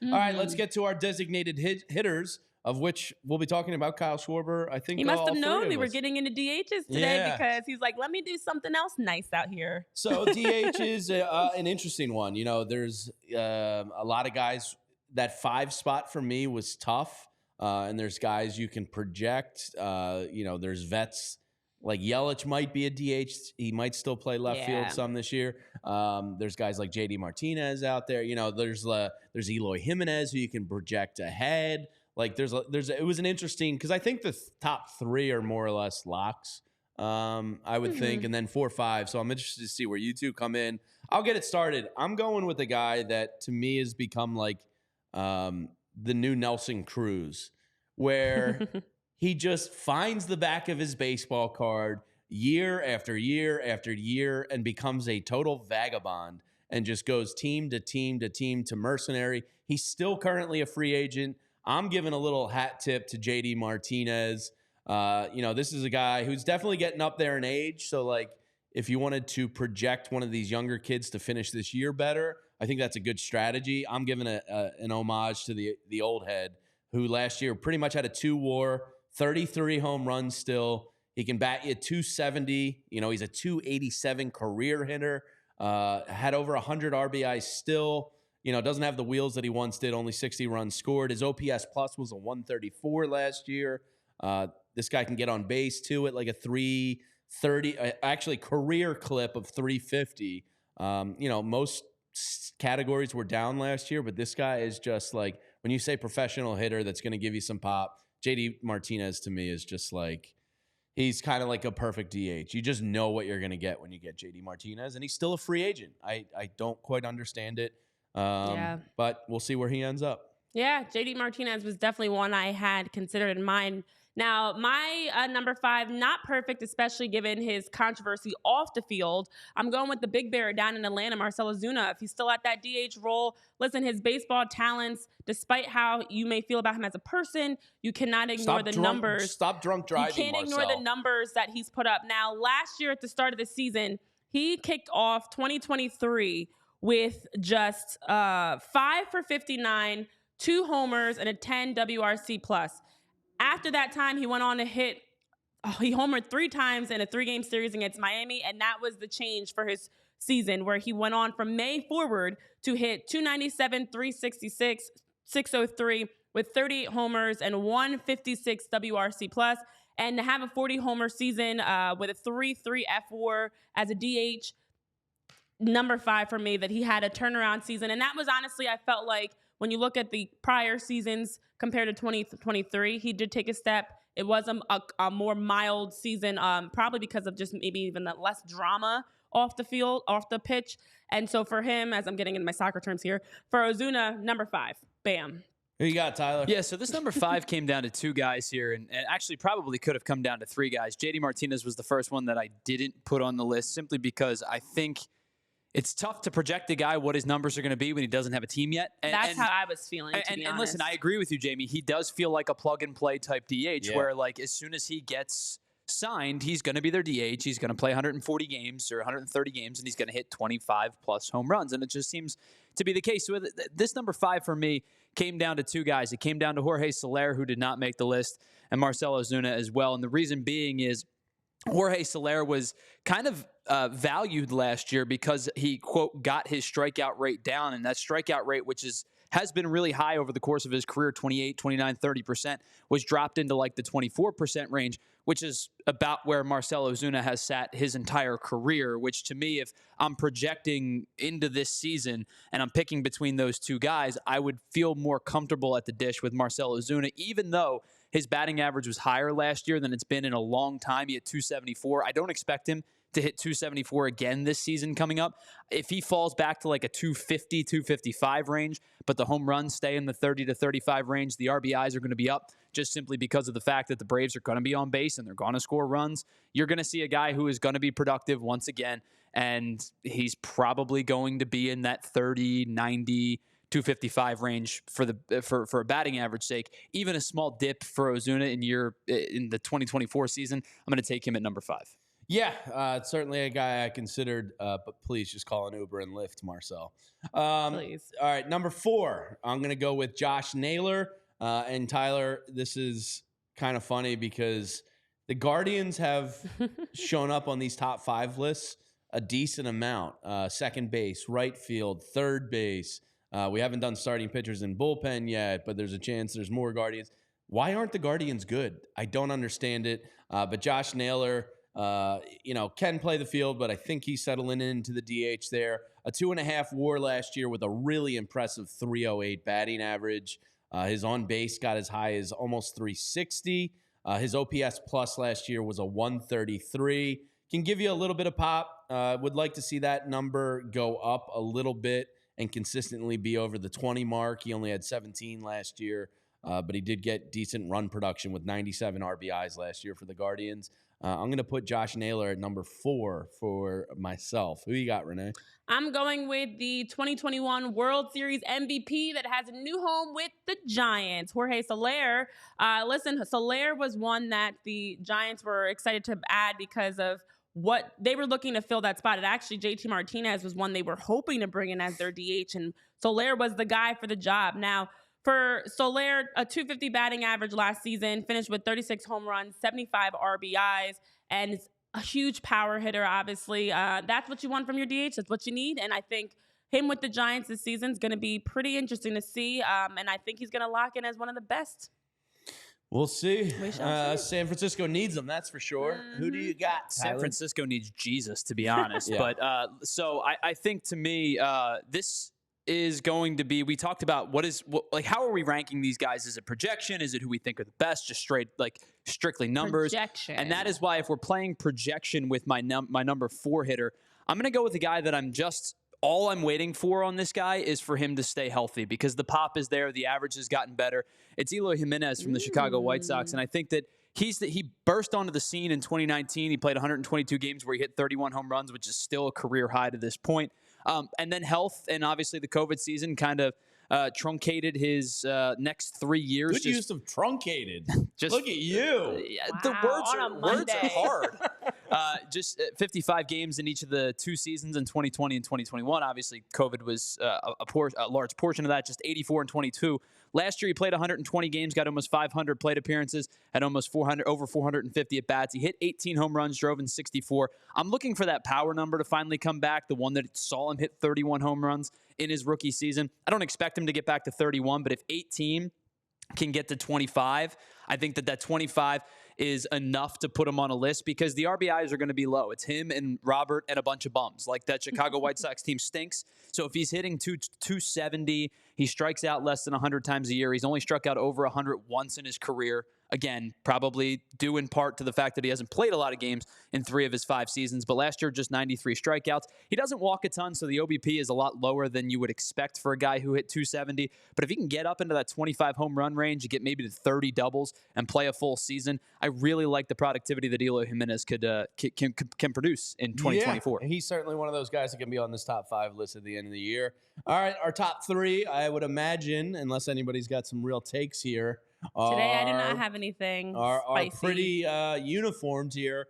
All right, let's get to our designated hitters, of which we'll be talking about Kyle Schwarber. I think He must all have known three we of were us. getting into DHs today Yeah. because he's like, let me do something else nice out here. So DH is an interesting one. You know, there's a lot of guys. That 5 spot for me was tough, and there's guys you can project. You know, there's vets like Yelich might be a DH. He might still play left field some this year. There's guys like JD Martinez out there. You know, there's Eloy Jimenez who you can project ahead. Like it was an interesting, because I think the top 3 are more or less locks. I would think, and then 4, 5. So I'm interested to see where you two come in. I'll get it started. I'm going with a guy that to me has become like the new Nelson Cruz, where he just finds the back of his baseball card year after year after year and becomes a total vagabond and just goes team to team to team to mercenary. He's still currently a free agent. I'm giving a little hat tip to JD Martinez. You know, this is a guy who's definitely getting up there in age. So, like, if you wanted to project one of these younger kids to finish this year better, I think that's a good strategy. I'm giving an homage to the old head who last year pretty much had a 2-WAR, 33 home runs still. He can bat you 270. You know, he's a 287 career hitter. Had over 100 RBIs still. You know, doesn't have the wheels that he once did, only 60 runs scored. His OPS plus was a 134 last year. This guy can get on base too at like a 330, actually career clip of 350. You know, most categories were down last year, but this guy is just like, when you say professional hitter that's going to give you some pop, JD Martinez to me is just like, he's kind of like a perfect DH. You just know what you're going to get when you get JD Martinez, and he's still a free agent. I don't quite understand it, but we'll see where he ends up. Yeah, JD Martinez was definitely one I had considered in mind. Now, my number 5, not perfect, especially given his controversy off the field. I'm going with the big bear down in Atlanta, Marcell Ozuna. If he's still at that DH role, listen, his baseball talents, despite how you may feel about him as a person, you cannot ignore numbers. Stop drunk driving, You can't ignore the numbers that he's put up. Now, last year at the start of the season, he kicked off 2023 with just 5 for 59, 2 homers, and a 10 WRC plus. After that time, he went on to he homered 3 times in a 3-game series against Miami, and that was the change for his season, where he went on from May forward to hit 297, 366, 603 with 38 homers and 156 WRC plus, and to have a 40-homer season with a 3.3 FWAR as a DH. Number 5 for me, that he had a turnaround season, and that was honestly, I felt like, when you look at the prior seasons compared to 2023, he did take a step. It was a more mild season, probably because of just maybe even that less drama off the field, off the pitch. And so for him, as I'm getting into my soccer terms here, for Ozuna, number 5, bam. Who you got, Tyler? Yeah, so this number 5 came down to 2 guys here, and actually probably could have come down to 3 guys. JD Martinez was the first one that I didn't put on the list, simply because I think it's tough to project a guy what his numbers are going to be when he doesn't have a team yet. That's how I was feeling, to be and honest. listen, I agree with you, Jamie. He does feel like a plug-and-play type DH, where like as soon as he gets signed, he's going to be their DH. He's going to play 140 games or 130 games, and he's going to hit 25-plus home runs. And it just seems to be the case. So this number 5 for me came down to 2 guys. It came down to Jorge Soler, who did not make the list, and Marcell Ozuna as well. And the reason being is Jorge Soler was kind of valued last year because he, quote, got his strikeout rate down. And that strikeout rate, which has been really high over the course of his career, 28, 29, 30%, was dropped into like the 24% range, which is about where Marcell Ozuna has sat his entire career, which to me, if I'm projecting into this season and I'm picking between those 2 guys, I would feel more comfortable at the dish with Marcell Ozuna, even though his batting average was higher last year than it's been in a long time. He hit 274. I don't expect him to hit 274 again this season coming up. If he falls back to like a 250, 255 range, but the home runs stay in the 30 to 35 range, the RBIs are going to be up just simply because of the fact that the Braves are going to be on base and they're going to score runs. You're going to see a guy who is going to be productive once again, and he's probably going to be in that 30, 90, 255 range for a batting average sake. Even a small dip for Ozuna in the 2024 season, I'm going to take him at number 5. Yeah, it's certainly a guy I considered, but please just call an Uber and Lyft, Marcel. Please. All right, number 4, I'm going to go with Josh Naylor. And Tyler, this is kind of funny because the Guardians have shown up on these top 5 lists a decent amount. Second base, right field, third base. We haven't done starting pitchers in bullpen yet, but there's a chance there's more Guardians. Why aren't the Guardians good? I don't understand it. But Josh Naylor, can play the field, but I think he's settling into the DH there. A 2.5 WAR last year with a really impressive 308 batting average. His on base got as high as almost 360. His OPS plus last year was a 133. Can give you a little bit of pop. Would like to see that number go up a little bit and consistently be over the 20 mark. He only had 17 last year, but he did get decent run production with 97 RBIs last year for the Guardians. I'm going to put Josh Naylor at number 4 for myself. Who you got, Renee? I'm going with the 2021 World Series MVP that has a new home with the Giants, Jorge Soler. Listen, Soler was one that the Giants were excited to add because of what they were looking to fill that spot. And actually, JT Martinez was one they were hoping to bring in as their DH, and Soler was the guy for the job. Now, for Soler, a 250 batting average last season, finished with 36 home runs, 75 RBIs, and is a huge power hitter, obviously. That's what you want from your DH. That's what you need. And I think him with the Giants this season is going to be pretty interesting to see. And I think he's going to lock in as one of the best. We'll see. We shall see. San Francisco needs them, that's for sure. Mm-hmm. Who do you got, Tyler? San Francisco needs Jesus, to be honest. Yeah. But so I think to me, this is going to be, we talked about how are we ranking these guys? Is it projection? Is it who we think are the best? Just strictly numbers. Projection. And that is why if we're playing projection with my number 4 hitter, I'm going to go with the guy that all I'm waiting for on this guy is for him to stay healthy because the pop is there. The average has gotten better. It's Eloy Jimenez from the Chicago White Sox. And I think that he burst onto the scene in 2019. He played 122 games where he hit 31 home runs, which is still a career high to this point. And then health and obviously the COVID season kind of truncated his next 3 years. Good use of truncated. Just look at you. The Wow, words are Monday. hard. Just 55 games in each of the 2 seasons in 2020 and 2021. Obviously, COVID was a large portion of that. Just 84 and 22. Last year, he played 120 games, got almost 500 plate appearances, had almost over 450 at bats. He hit 18 home runs, drove in 64. I'm looking for that power number to finally come back. The one that saw him hit 31 home runs in his rookie season. I don't expect him to get back to 31, but if 18 can get to 25, I think that 25 is enough to put him on a list because the RBIs are going to be low. It's him and Robert and a bunch of bums. Like that Chicago White Sox team stinks. So if he's hitting 270, he strikes out less than 100 times a year. He's only struck out over 100 once in his career. Again, probably due in part to the fact that he hasn't played a lot of games in 3 of his 5 seasons. But last year, just 93 strikeouts. He doesn't walk a ton, so the OBP is a lot lower than you would expect for a guy who hit 270. But if he can get up into that 25 home run range, you get maybe to 30 doubles and play a full season, I really like the productivity that Eloy Jimenez can produce in 2024. Yeah, he's certainly one of those guys that can be on this top 5 list at the end of the year. All right, our top 3, I would imagine, unless anybody's got some real takes here, Today I do not have anything are spicy. pretty uniformed here.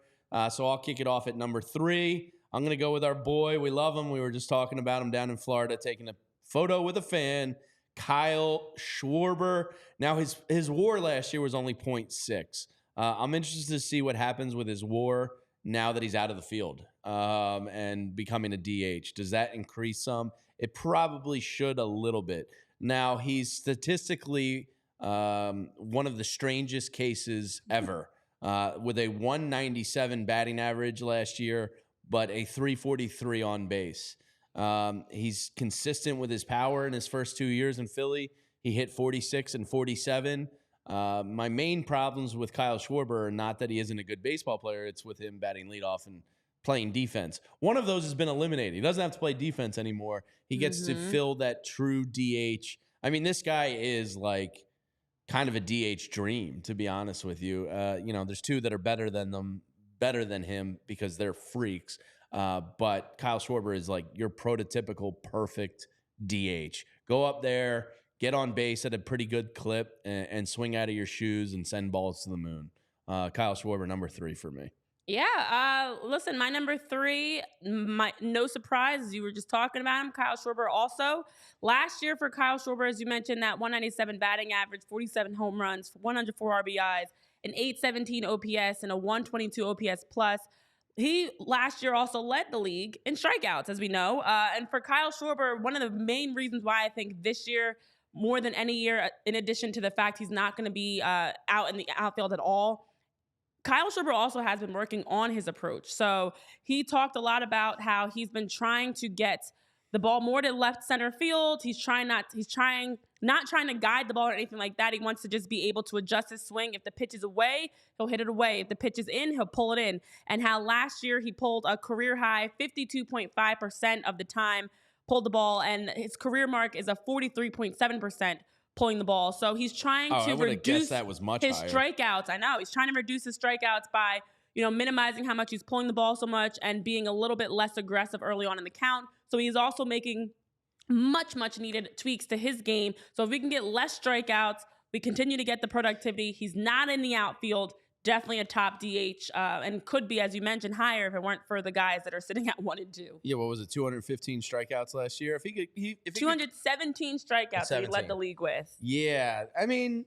So I'll kick it off at number 3. I'm going to go with our boy. We love him. We were just talking about him down in Florida, taking a photo with a fan, Kyle Schwarber. Now, his WAR last year was only 0.6. I'm interested to see what happens with his WAR now that he's out of the field and becoming a DH. Does that increase some? It probably should a little bit. Now, he's statistically one of the strangest cases ever with a 197 batting average last year, but a 343 on base. He's consistent with his power in his first 2 years in Philly. He hit 46 and 47. My main problems with Kyle Schwarber are not that he isn't a good baseball player. It's with him batting leadoff and playing defense. One of those has been eliminated. He doesn't have to play defense anymore. He gets to fill that true DH. I mean, this guy is like kind of a DH dream, to be honest with you. There's 2 that are better than him because they're freaks. But Kyle Schwarber is like your prototypical perfect DH. Go up there, get on base at a pretty good clip, and swing out of your shoes and send balls to the moon. Kyle Schwarber, number 3 for me. Yeah, listen, my number 3, no surprise, as you were just talking about him, Kyle Schwarber also. Last year for Kyle Schwarber, as you mentioned, that 197 batting average, 47 home runs, 104 RBIs, an 817 OPS, and a 122 OPS plus. He last year also led the league in strikeouts, as we know. And for Kyle Schwarber, one of the main reasons why I think this year, more than any year, in addition to the fact he's not going to be out in the outfield at all, Kyle Schwarber also has been working on his approach. So he talked a lot about how he's been trying to get the ball more to left center field. He's not trying to guide the ball or anything like that. He wants to just be able to adjust his swing. If the pitch is away, he'll hit it away. If the pitch is in, he'll pull it in. And how last year he pulled a career high 52.5% of the time, pulled the ball, and his career mark is a 43.7% pulling the ball. So he's trying to reduce that was much his higher. strikeouts. I know. He's trying to reduce his strikeouts by, minimizing how much he's pulling the ball so much and being a little bit less aggressive early on in the count. So he's also making much, much needed tweaks to his game. So if we can get less strikeouts, we continue to get the productivity. He's not in the outfield. Definitely a top DH, and could be, as you mentioned, higher if it weren't for the guys that are sitting at 1 and 2. Yeah, what was it? 215 strikeouts last year. If he could, 217 strikeouts that he led the league with. Yeah, I mean,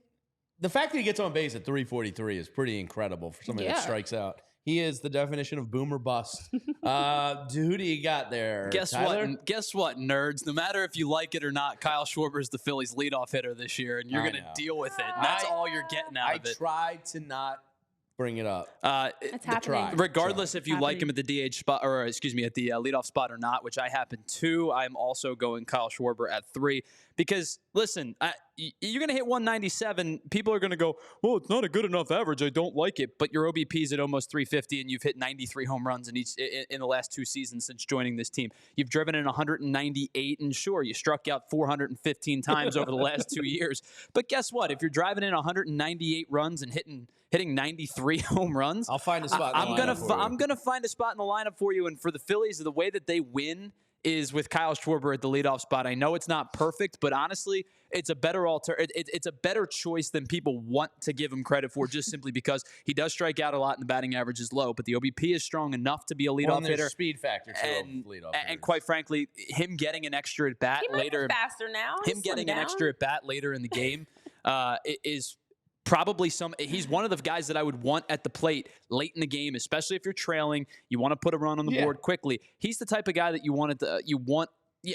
the fact that he gets on base at 343 is pretty incredible for somebody that strikes out. He is the definition of boomer bust. Who do you got there? Tyler? Guess what, nerds? No matter if you like it or not, Kyle Schwarber is the Phillies' leadoff hitter this year, and you're going to deal with it. And that's all you're getting out of it. I tried to not bring it up. It's happening. Regardless if you like him at the DH spot, or at the leadoff spot or not, which I happen to, I'm also going Kyle Schwarber at 3. Because, listen, you're going to hit 197. People are going to go, well, it's not a good enough average. I don't like it. But your OBP is at almost 350, and you've hit 93 home runs in the last 2 seasons since joining this team. You've driven in 198, and sure, you struck out 415 times over the last 2 years. But guess what? If you're driving in 198 runs and hitting 93 home runs, I'll find a spot. I'm gonna find a spot in the lineup for you. And for the Phillies, the way that they win is with Kyle Schwarber at the leadoff spot. I know it's not perfect, but honestly, it's a better it's a better choice than people want to give him credit for, just simply because he does strike out a lot and the batting average is low. But the OBP is strong enough to be a leadoff hitter. Speed factor too. And quite frankly, him getting an extra at bat later, faster now. Him getting an extra at bat later in the game is probably he's one of the guys that I would want at the plate late in the game, especially if you're trailing. You want to put a run on the board quickly. He's the type of guy that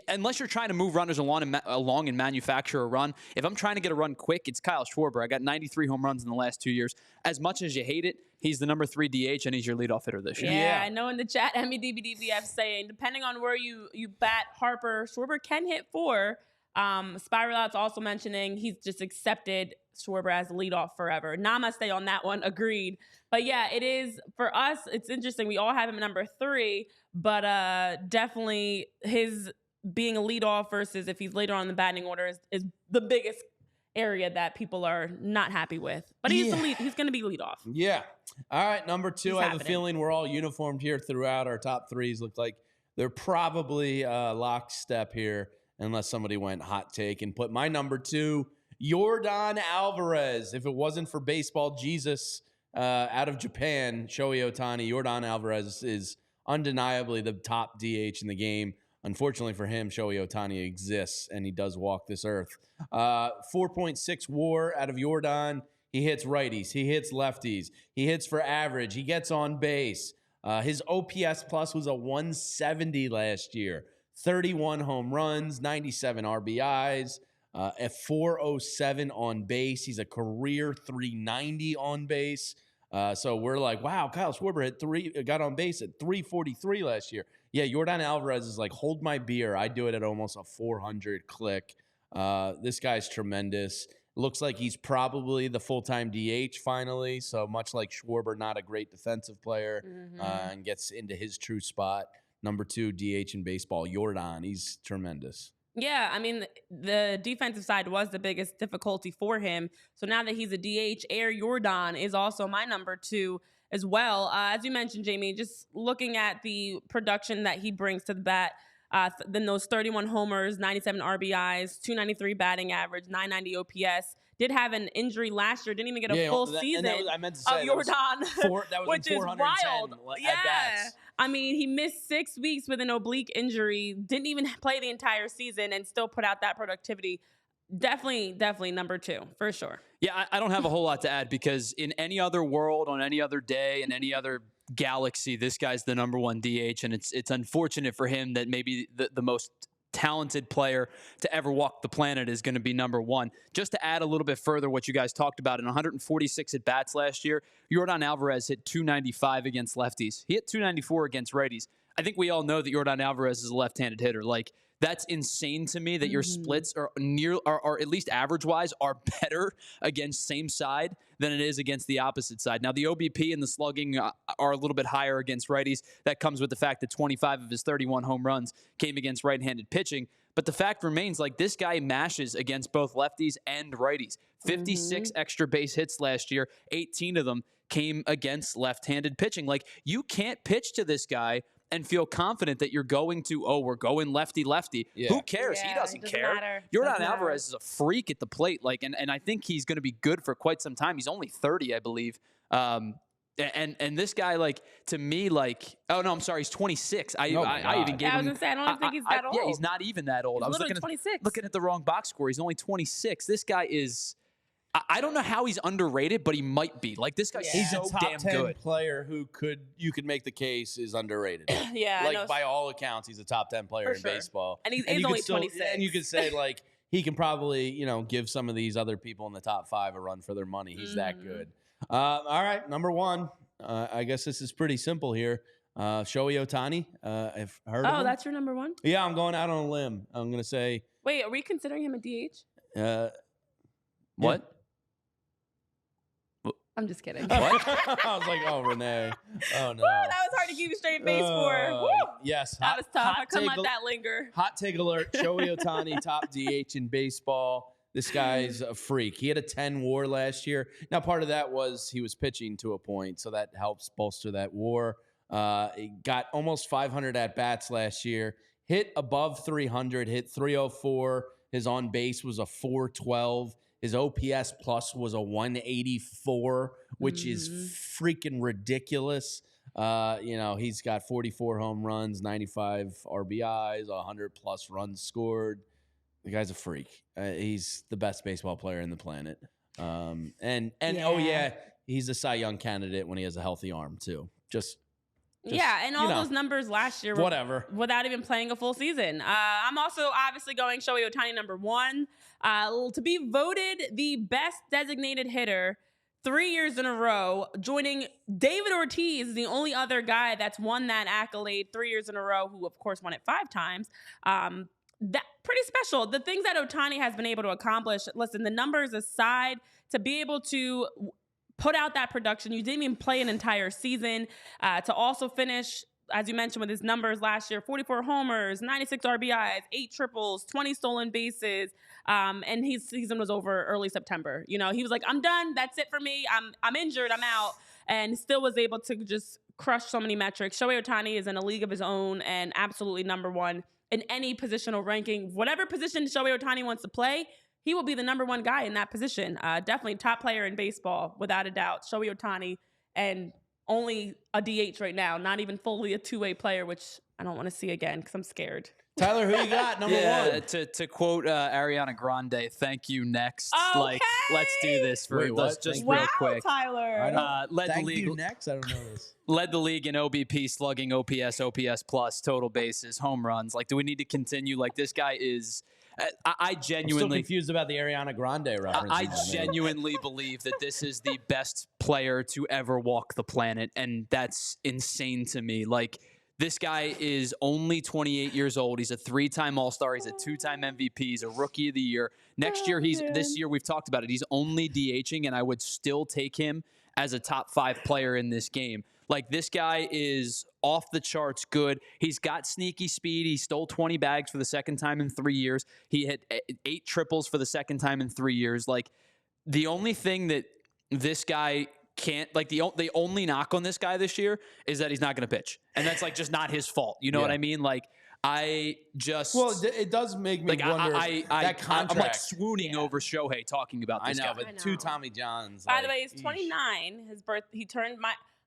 unless you're trying to move runners along and manufacture a run. If I'm trying to get a run quick, it's Kyle Schwarber. I got 93 home runs in the last 2 years. As much as you hate it, he's the number 3 DH, and he's your leadoff hitter this year. Yeah, I know in the chat, MEDBDBF saying, depending on where you bat Harper, Schwarber can hit 4. Spiral Out's also mentioning he's just accepted Schwarber as leadoff forever. Namaste on that one. Agreed. But yeah, it is for us. It's interesting. We all have him at number 3, but definitely his being a leadoff versus if he's later on in the batting order is the biggest area that people are not happy with. But he's he's going to be leadoff. Yeah. All right, number 2. I have a feeling we're all uniformed here throughout. Our top 3s look like they're probably lockstep here, unless somebody went hot take and put my number 2, Yordan Alvarez. If it wasn't for baseball Jesus out of Japan, Shohei Ohtani, Yordan Alvarez is undeniably the top DH in the game. Unfortunately for him, Shohei Ohtani exists, and he does walk this earth. 4.6 WAR out of Yordan. He hits righties. He hits lefties. He hits for average. He gets on base. His OPS plus was a 170 last year. 31 home runs, 97 RBIs, at 407 on base. He's a career 390 on base. So we're like, wow, Kyle Schwarber got on base at 343 last year. Yeah, Yordan Alvarez is like, hold my beer. I do it at almost a 400 click. This guy's tremendous. Looks like he's probably the full-time DH finally. So much like Schwarber, not a great defensive player, and gets into his true spot. Number 2 DH in baseball, Yordan. He's tremendous. Yeah, I mean, the defensive side was the biggest difficulty for him. So now that he's a DH, Yordan is also my number 2 as well. As you mentioned, Jamie, just looking at the production that he brings to the bat, Then those 31 homers, 97 RBIs, 293 batting average, 990 OPS. Did have an injury last year. Didn't even get a full season I meant to say, of Yordan, that was which is wild. At bats. I mean, he missed 6 weeks with an oblique injury. Didn't even play the entire season and still put out that productivity. Definitely number 2 for sure. Yeah, I don't have a whole lot to add because in any other world, on any other day, in any other galaxy, this guy's the number 1 DH, and it's unfortunate for him that maybe the most talented player to ever walk the planet is going to be number 1. Just to add a little bit further what you guys talked about, in 146 at-bats last year, Yordan Alvarez hit 295 against lefties. He hit 294 against righties. I think we all know that Yordan Alvarez is a left-handed hitter. Like, that's insane to me that your splits are at least average-wise, are better against same side than it is against the opposite side. Now, the OBP and the slugging are a little bit higher against righties. That comes with the fact that 25 of his 31 home runs came against right-handed pitching. But the fact remains, like, this guy mashes against both lefties and righties. 56 extra base hits last year. 18 of them came against left-handed pitching. Like, you can't pitch to this guy and feel confident that you're going to, we're going lefty-lefty. Yeah. Who cares? Yeah, he doesn't care. Matter. Yordan Alvarez is a freak at the plate, like, and I think he's going to be good for quite some time. He's only 30, I believe. And this guy, like, to me, like, oh no, I'm sorry, he's 26. I even gave him. I was gonna say, I don't think he's that old. Yeah, he's not even that old. I was looking at the wrong box score. He's only 26. This guy is. I don't know how he's underrated, but he might be. Like, this guy's he's so a top damn 10 good. player who you could make the case is underrated. Yeah, like by all accounts, he's a top 10 player in baseball, and he's only 26. And you could say like he can probably give some of these other people in the top 5 a run for their money. He's that good. All right, number 1. I guess this is pretty simple here. Shohei Ohtani. I've heard. of him. That's your number 1. Yeah, I'm going out on a limb. I'm gonna say. Wait, are we considering him a DH? What? Yeah. I'm just kidding. What? I was like, oh, Renee. Oh, no. Woo, that was hard to keep a straight face for. Woo. Yes. That was tough. I couldn't let that linger. Hot take alert. Shohei Ohtani, top DH in baseball. This guy's a freak. He had a 10 WAR last year. Now, part of that was he was pitching to a point, so that helps bolster that WAR. He got almost 500 at-bats last year. Hit above 300, hit 304. His on-base was a 412. His OPS plus was a 184, which is freaking ridiculous. He's got 44 home runs, 95 RBIs, 100-plus runs scored. The guy's a freak. He's the best baseball player in the planet. He's a Cy Young candidate when he has a healthy arm, too. And all those numbers last year were without even playing a full season. I'm also obviously going Shohei Ohtani number 1 to be voted the best designated hitter 3 years in a row, joining David Ortiz, the only other guy that's won that accolade 3 years in a row, who of course won it 5 times. That pretty special. The things that Ohtani has been able to accomplish, listen, the numbers aside, to be able to put out that production. You didn't even play an entire season. To also finish, as you mentioned, with his numbers last year, 44 homers, 96 RBIs, 8 triples, 20 stolen bases, and his season was over early September. He was like, I'm done. That's it for me. I'm injured. I'm out. And still was able to just crush so many metrics. Shohei Ohtani is in a league of his own and absolutely number 1 in any positional ranking. Whatever position Shohei Ohtani wants to play, he will be the number 1 guy in that position. Definitely top player in baseball, without a doubt. Shohei Ohtani, and only a DH right now, not even fully a two-way player, which I don't want to see again because I'm scared. Tyler, who you got? Number 1. To quote Ariana Grande, thank you, next. Okay. Like, let's do this for just wow, real quick. Tyler. Led thank the league you next. I don't know this. Led the league in OBP, slugging, OPS plus, total bases, home runs. Like, do we need to continue? Like, this guy is. I genuinely. I'm still confused about the Ariana Grande reference. I genuinely believe that this is the best player to ever walk the planet, and that's insane to me. Like, this guy is only 28 years old. He's a 3-time All-Star. He's a 2-time MVP. He's a Rookie of the Year. This year, we've talked about it. He's only DHing, and I would still take him as a top 5 player in this game. Like, this guy is off the charts good. He's got sneaky speed. He stole 20 bags for the second time in 3 years. He hit 8 triples for the second time in 3 years. Like, the only thing that this guy can't, like, the only knock on this guy this year is that he's not going to pitch. And that's, like, just not his fault. You know what I mean? Like, I just it does make me like wonder that contract. I'm like swooning over Shohei talking about this guy. But two Tommy Johns. By the way, he's 29. His birth. He turned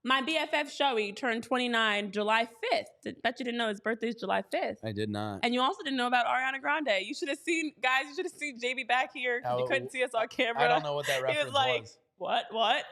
my BFF Shohei turned 29 July 5th. Bet you didn't know his birthday is July 5th. I did not. And you also didn't know about Ariana Grande. You should have seen, guys. You should have seen JB back here because you couldn't see us on camera. I don't know what that reference he was like, was. What?